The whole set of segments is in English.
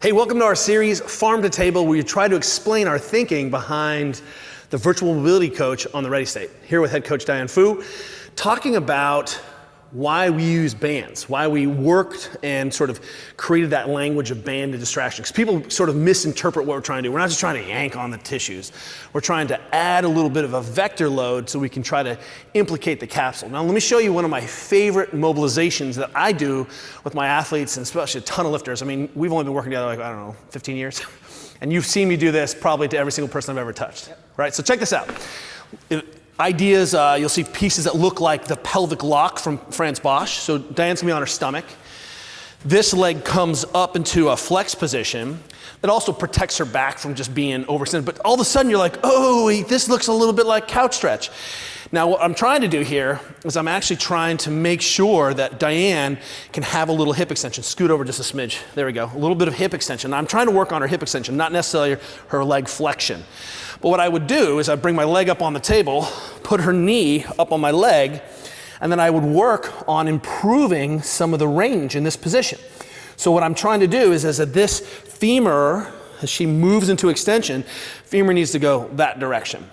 Hey, welcome to our series, Farm to Table, where we try to explain our thinking behind the virtual mobility coach on the Ready State. Here with head coach Diane Fu, talking about why we use bands, why we worked and sort of created that language of band and distraction. Because people sort of misinterpret what we're trying to do. We're not just trying to yank on the tissues. We're trying to add a little bit of a vector load so we can try to implicate the capsule. Now let me show you one of my favorite mobilizations that I do with my athletes, and especially a ton of lifters. I mean, we've only been working together like, I don't know, 15 years. And you've seen me do this probably to every single person I've ever touched. Yep. Right, so check this out. Ideas, you'll see pieces that look like the pelvic lock from Franz Bosch. So Diane's gonna be on her stomach. This leg comes up into a flex position that also protects her back from just being overextended. But all of a sudden you're like, oh, this looks a little bit like couch stretch. Now what I'm trying to do here is I'm actually trying to make sure that Diane can have a little hip extension. Scoot over just a smidge. There we go. A little bit of hip extension. I'm trying to work on her hip extension, not necessarily her leg flexion. But what I would do is I'd bring my leg up on the table, put her knee up on my leg, and then I would work on improving some of the range in this position. So what I'm trying to do is as this femur, as she moves into extension, femur needs to go that direction.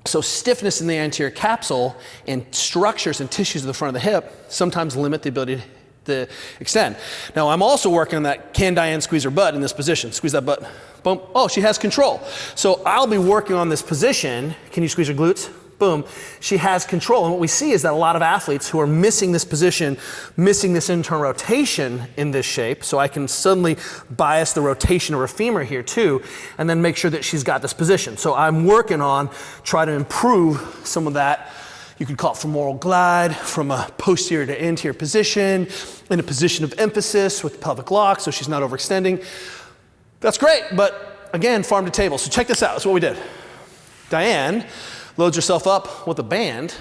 So stiffness in the anterior capsule and structures and tissues of the front of the hip sometimes limit the ability to extend. Now I'm also working on that, can Diane squeeze her butt in this position? Squeeze that butt, boom. Oh, she has control. So I'll be working on this position. Can you squeeze her glutes? Boom, she has control. And what we see is that a lot of athletes who are missing this position, missing this internal rotation in this shape, so I can suddenly bias the rotation of her femur here too, and then make sure that she's got this position. So I'm working on trying to improve some of that. You could call it femoral glide, from a posterior to anterior position, in a position of emphasis with the pelvic lock, so she's not overextending. That's great, but again, farm to table. So check this out, that's what we did. Diane loads herself up with a band.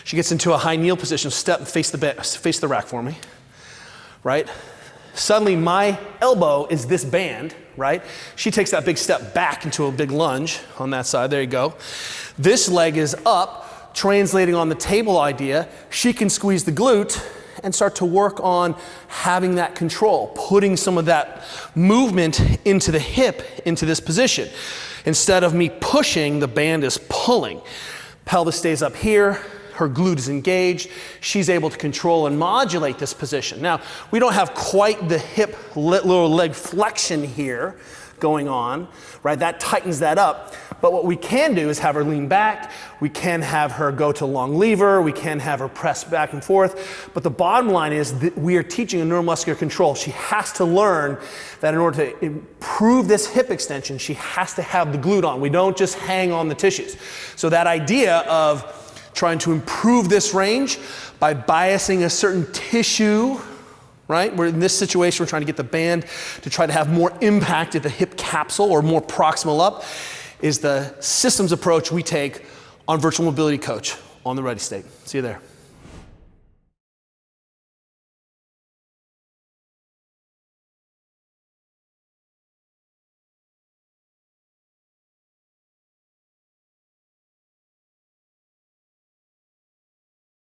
She gets into a high kneel position, step and face the rack for me, right? Suddenly my elbow is this band, right? She takes that big step back into a big lunge on that side, there you go. This leg is up, translating on the table idea. She can squeeze the glute and start to work on having that control, putting some of that movement into the hip, into this position. Instead of me pushing, the band is pulling. Pelvis stays up here, her glute is engaged, she's able to control and modulate this position. Now, we don't have quite the hip lower leg flexion here going on, right? That tightens that up. But what we can do is have her lean back, we can have her go to long lever, we can have her press back and forth. But the bottom line is that we are teaching a neuromuscular control. She has to learn that in order to improve this hip extension, she has to have the glute on. We don't just hang on the tissues. So that idea of trying to improve this range by biasing a certain tissue, right? We're in this situation, we're trying to get the band to try to have more impact at the hip capsule or more proximal up, is the systems approach we take on Virtual Mobility Coach on the Ready State. See you there.